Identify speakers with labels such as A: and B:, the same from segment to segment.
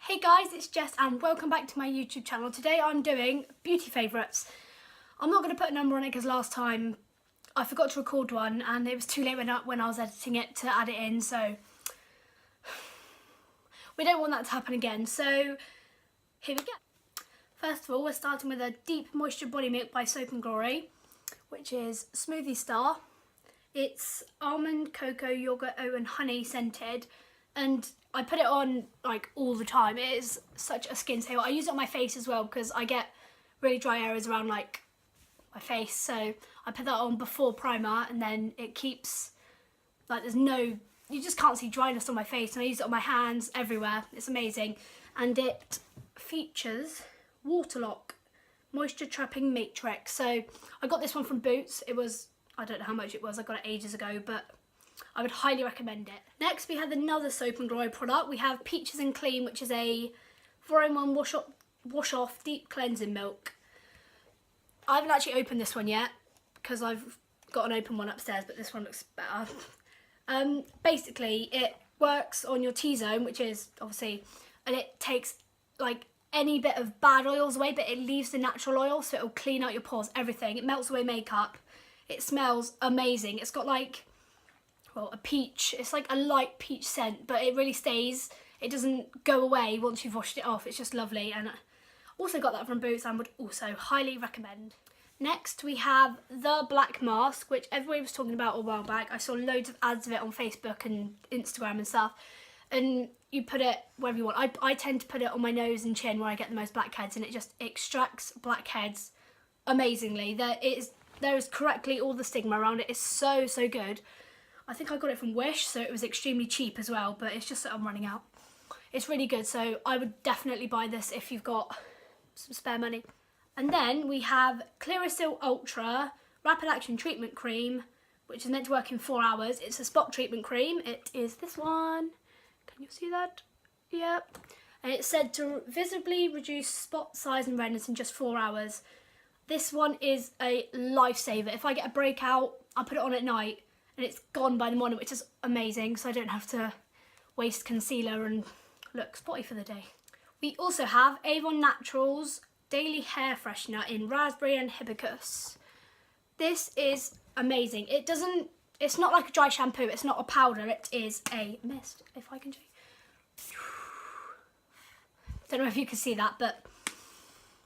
A: Hey guys, it's Jess and welcome back to my YouTube channel. Today I'm doing beauty favourites. I'm not going to put a number on it because last time I forgot to record one and it was too late when I was editing it to add it in, so we don't want that to happen again. So here we go. First of all, we're starting with a Deep Moisture Body Milk by Soap & Glory, which is Smoothie Star. It's almond, cocoa, yogurt, oat and honey scented, and I put it on like all the time. It is such a skin saver. I use it on my face as well because I get really dry areas around like my face, so I put that on before primer and then it keeps like you just can't see dryness on my face, and I use it on my hands, everywhere. It's amazing. And it features Waterlock Moisture Trapping Matrix. So I got this one from Boots. It was, I don't know how much it was, I got it ages ago, but I would highly recommend it. Next we have another Soap & Glory product. We have Peaches and Clean, which is a 4-in-1 wash off deep cleansing milk. I haven't actually opened this one yet because I've got an open one upstairs, but this one looks better. Basically it works on your T-zone, which is obviously, and it takes like any bit of bad oils away, but it leaves the natural oil, so it'll clean out your pores, everything. It melts away makeup. It smells amazing. It's got like, well, a peach. It's like a light peach scent, but it really stays. It doesn't go away once you've washed it off. It's just lovely, and I also got that from Boots and would also highly recommend. Next we have the Black Mask, which everybody was talking about a while back. I saw loads of ads of it on Facebook and Instagram and stuff, and you put it wherever you want. I tend to put it on my nose and chin where I get the most blackheads, and it just extracts blackheads amazingly. There is correctly all the stigma around it. It's so good. I think I got it from Wish, so it was extremely cheap as well, but it's just that I'm running out. It's really good, so I would definitely buy this if you've got some spare money. And then we have Clearasil Ultra Rapid Action Treatment Cream, which is meant to work in 4 hours. It's a spot treatment cream. It is this one. Can you see that? Yep. And it's said to visibly reduce spot size and redness in just 4 hours. This one is a lifesaver. If I get a breakout, I put it on at night and it's gone by the morning, which is amazing, so I don't have to waste concealer and look spotty for the day. We also have Avon Naturals Daily Hair Freshener in Raspberry and Hibiscus. This is amazing. It's not like a dry shampoo, it's not a powder, it is a mist, if I can show you. Don't know if you can see that, but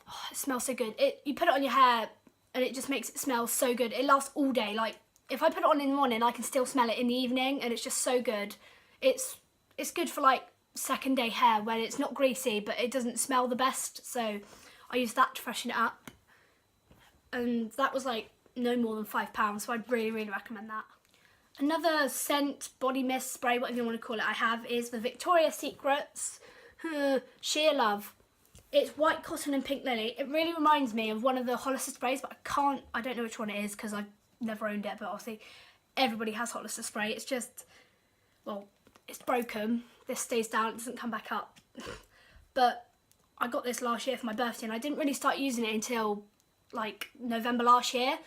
A: oh, it smells so good. You put it on your hair and it just makes it smell so good. It lasts all day. Like, if I put it on in the morning, I can still smell it in the evening, and it's just so good. It's good for like second day hair when it's not greasy, but it doesn't smell the best. So I use that to freshen it up, and that was like no more than £5, so I'd really recommend that. Another scent, body mist, spray, whatever you want to call it, I have is the Victoria's Secrets Sheer Love. It's white cotton and pink lily. It really reminds me of one of the Hollister sprays, but I don't know which one it is because I've never owned it, but obviously everybody has Hollister spray. It's just, well, it's broken. This stays down, it doesn't come back up. But I got this last year for my birthday, and I didn't really start using it until like November last year,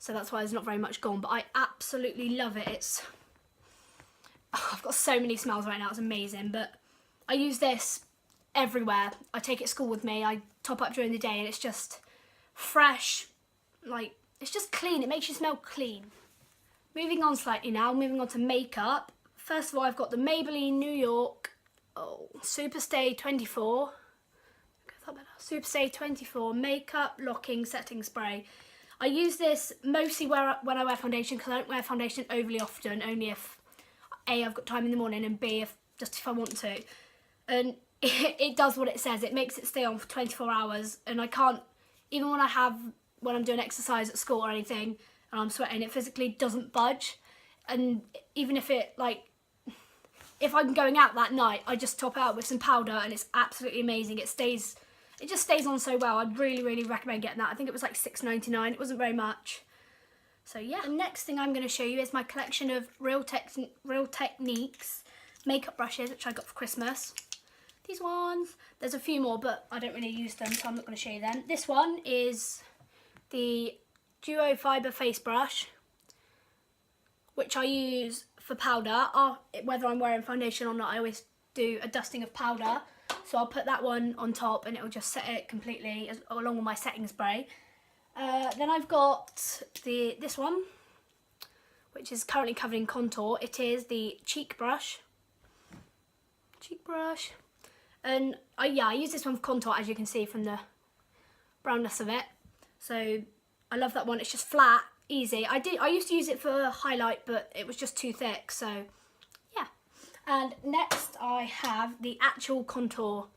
A: so that's why there's not very much gone, but I absolutely love it. I've got so many smells right now, it's amazing, but I use this everywhere. I take it to school with me, I top up during the day, and it's just fresh, like, it's just clean, it makes you smell clean. Moving on slightly now, moving on to makeup. First of all, I've got the Maybelline New York Superstay 24. Superstay 24 Makeup Locking Setting Spray. I use this mostly when I wear foundation, because I don't wear foundation overly often, only if A, I've got time in the morning, and B, if I want to. And it does what it says. It makes it stay on for 24 hours, and I can't, even when I'm doing exercise at school or anything and I'm sweating, it physically doesn't budge. And even if if I'm going out that night, I just top out with some powder and it's absolutely amazing. It just stays on so well. I'd really recommend getting that. I think it was like £6.99. It wasn't very much. So yeah. The next thing I'm going to show you is my collection of Real Techniques makeup brushes, which I got for Christmas. These ones. There's a few more, but I don't really use them, so I'm not going to show you them. This one is the Duo Fibre Face Brush, which I use for powder. Whether I'm wearing foundation or not, I always do a dusting of powder. So I'll put that one on top and it'll just set it completely along with my setting spray. Then I've got this one, which is currently covered in contour. It is the cheek brush. And I use this one for contour, as you can see from the brownness of it. So I love that one. It's just flat, easy. I used to use it for highlight, but it was just too thick, so yeah. And next I have the actual contour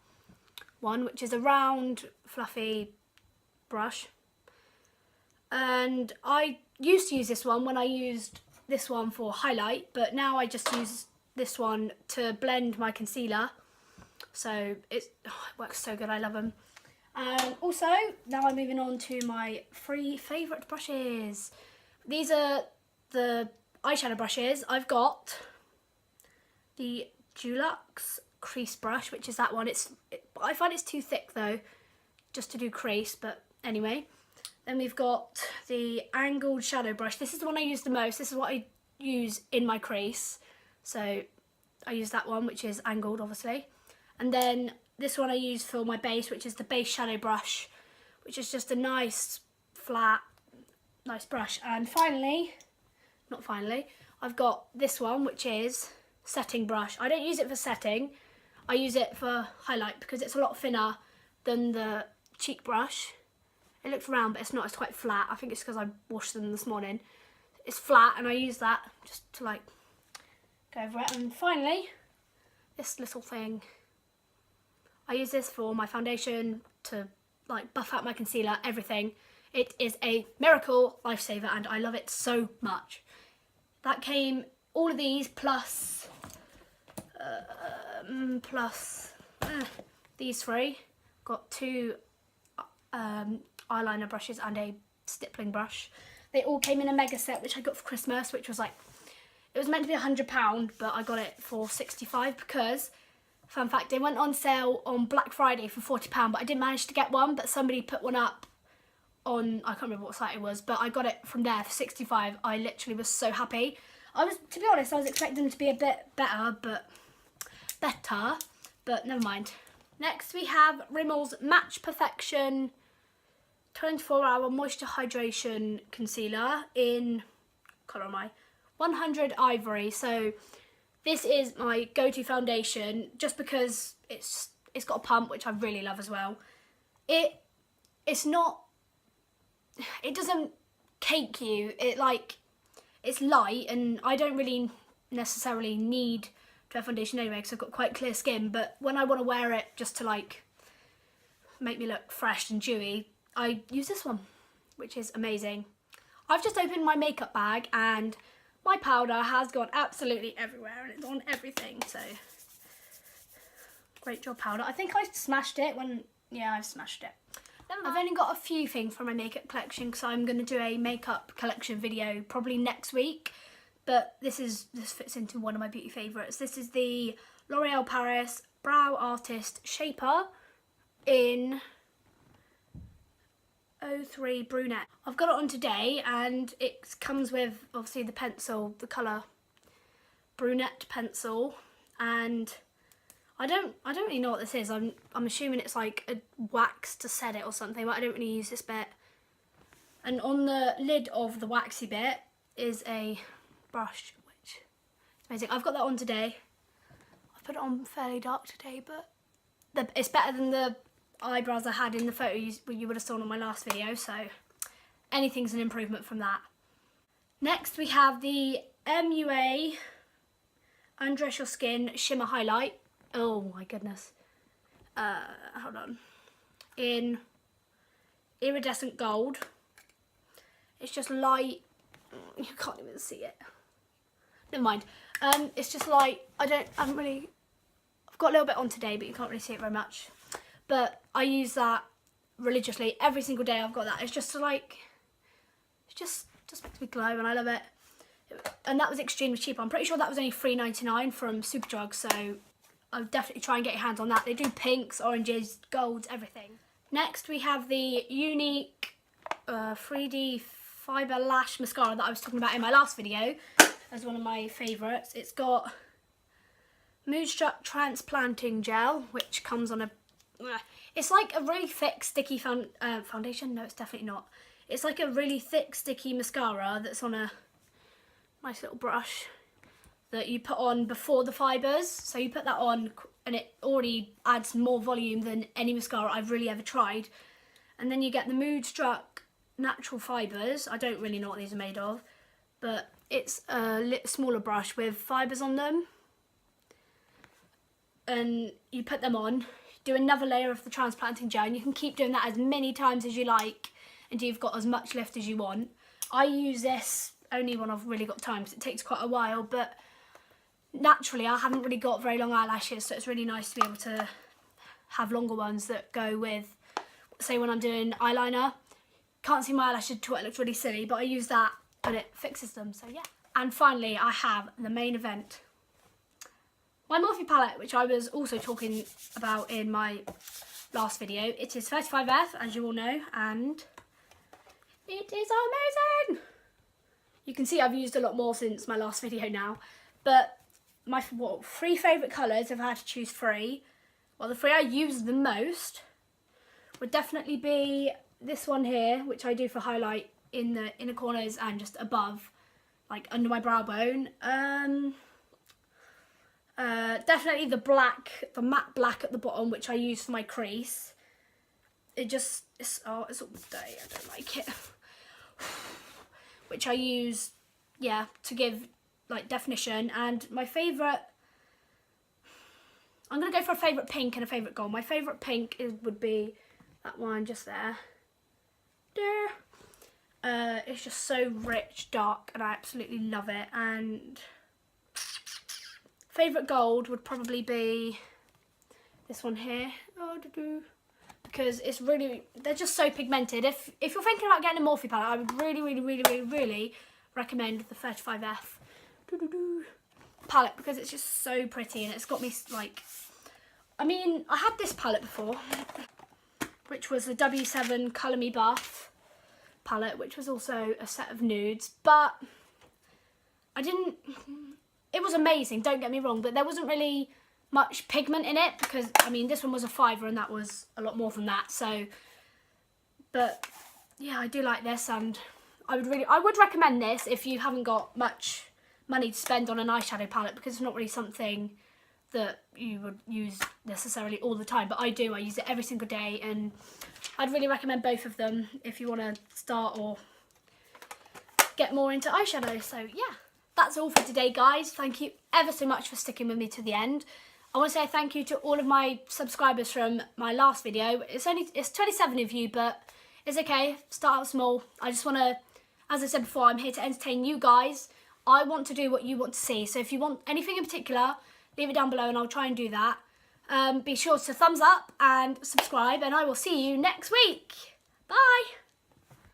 A: one, which is a round, fluffy brush. And I used to use this one when I used this one for highlight, but now I just use this one to blend my concealer. So it works so good, I love them. And also, now I'm moving on to my 3 favourite brushes. These are the eyeshadow brushes. I've got the Dulux crease brush, which is that one. I find it's too thick though, just to do crease, but anyway. Then we've got the angled shadow brush. This is the one I use the most. This is what I use in my crease. So I use that one, which is angled, obviously. And then this one I use for my base, which is the base shadow brush, which is just a nice, flat, nice brush. And finally, I've got this one, which is setting brush. I don't use it for setting. I use it for highlight because it's a lot thinner than the cheek brush. It looks round, but it's not. It's quite flat. I think it's because I washed them this morning. It's flat, and I use that just to like go over it. And finally, this little thing. I use this for my foundation, to like buff out my concealer, everything. It is a miracle lifesaver, and I love it so much. That came, all of these plus these 3. Got 2 eyeliner brushes and a stippling brush. They all came in a mega set, which I got for Christmas, which was like, it was meant to be £100, but I got it for £65 because, fun fact, they went on sale on Black Friday for £40, but I didn't manage to get one, but somebody put one up on, I can't remember what site it was, but I got it from there for £65. I literally was so happy. To be honest, I was expecting them to be a bit better, but never mind. Next we have Rimmel's Match Perfection 24-hour moisture hydration concealer in, colour am I? 100 Ivory. So this is my go-to foundation just because it's got a pump, which I really love as well. It doesn't cake you. It's light, and I don't really necessarily need to have foundation anyway because I've got quite clear skin, but when I want to wear it just to like make me look fresh and dewy, I use this one, which is amazing. I've just opened my makeup bag and my powder has gone absolutely everywhere and it's on everything, so great job, powder. I think I smashed it I've smashed it. I've only got a few things from my makeup collection because I'm going to do a makeup collection video probably next week, but this fits into one of my beauty favourites. This is the L'Oreal Paris Brow Artist Shaper in 03 Brunette. I've got it on today and it comes with obviously the pencil, the colour Brunette pencil, and I don't really know what this is. I'm assuming it's like a wax to set it or something, but I don't really use this bit. And on the lid of the waxy bit is a brush, which is amazing. I've got that on today. I've put it on fairly dark today, but it's better than the eyebrows I had in the photo you would have seen on my last video, so anything's an improvement from that. Next we have the MUA Undress Your Skin Shimmer Highlight. Oh my goodness. Hold on. In iridescent gold. It's just light. You can't even see it. Never mind. It's just light. I've got a little bit on today, but you can't really see it very much. But I use that religiously every single day. I've got that. It's just to like, it just makes me glow, and I love it. And that was extremely cheap. I'm pretty sure that was only $3.99 from Superdrug, so I'll definitely try and get your hands on that. They do pinks, oranges, golds, everything. Next we have the younique 3D Fibre Lash Mascara that I was talking about in my last video as one of my favourites. It's got Moodstruck Transplanting Gel, which comes on a... It's like a really thick, sticky foundation. No, it's definitely not. It's like a really thick, sticky mascara that's on a nice little brush that you put on before the fibres. So you put that on and it already adds more volume than any mascara I've really ever tried. And then you get the Moodstruck Natural Fibres. I don't really know what these are made of, but it's a smaller brush with fibres on them. And you put them on, do another layer of the transplanting gel, and you can keep doing that as many times as you like until you've got as much lift as you want. I use this only when I've really got time because it takes quite a while, but naturally I haven't really got very long eyelashes, so it's really nice to be able to have longer ones that go with, say when I'm doing eyeliner. Can't see my eyelashes at all, it looks really silly, but I use that and it fixes them, so yeah. And finally I have the main event. My Morphe palette, which I was also talking about in my last video. It is 35F, as you all know, and it is amazing! You can see I've used a lot more since my last video now, but my three favourite colours, if I had to choose three, well, the three I use the most would definitely be this one here, which I do for highlight in the inner corners and just above, like under my brow bone. Definitely the black, the matte black at the bottom, which I use for my crease. It's all dirty, I don't like it. Which I use, yeah, to give like definition. And my favourite, I'm going to go for a favourite pink and a favourite gold. My favourite pink would be that one just there. It's just so rich, dark, and I absolutely love it. And favourite gold would probably be this one here. Because it's really, they're just so pigmented. If you're thinking about getting a Morphe palette, I would really recommend the 35F palette, because it's just so pretty and it's got me like, I mean, I had this palette before, which was the W7 Colour Me Buff palette, which was also a set of nudes, but it was amazing, don't get me wrong, but there wasn't really much pigment in it, because I mean this one was a £5 and that was a lot more than that. So, but yeah, I do like this, and I would recommend this if you haven't got much money to spend on an eyeshadow palette, because it's not really something that you would use necessarily all the time, but I do. I use it every single day, and I'd really recommend both of them if you want to start or get more into eyeshadow. So yeah, that's all for today, guys. Thank you ever so much for sticking with me to the end. I want to say thank you to all of my subscribers from my last video. It's 27 of you, but it's okay. Start out small. I just want to, as I said before, I'm here to entertain you guys. I want to do what you want to see. So if you want anything in particular, leave it down below and I'll try and do that. Be sure to thumbs up and subscribe, and I will see you next week. Bye.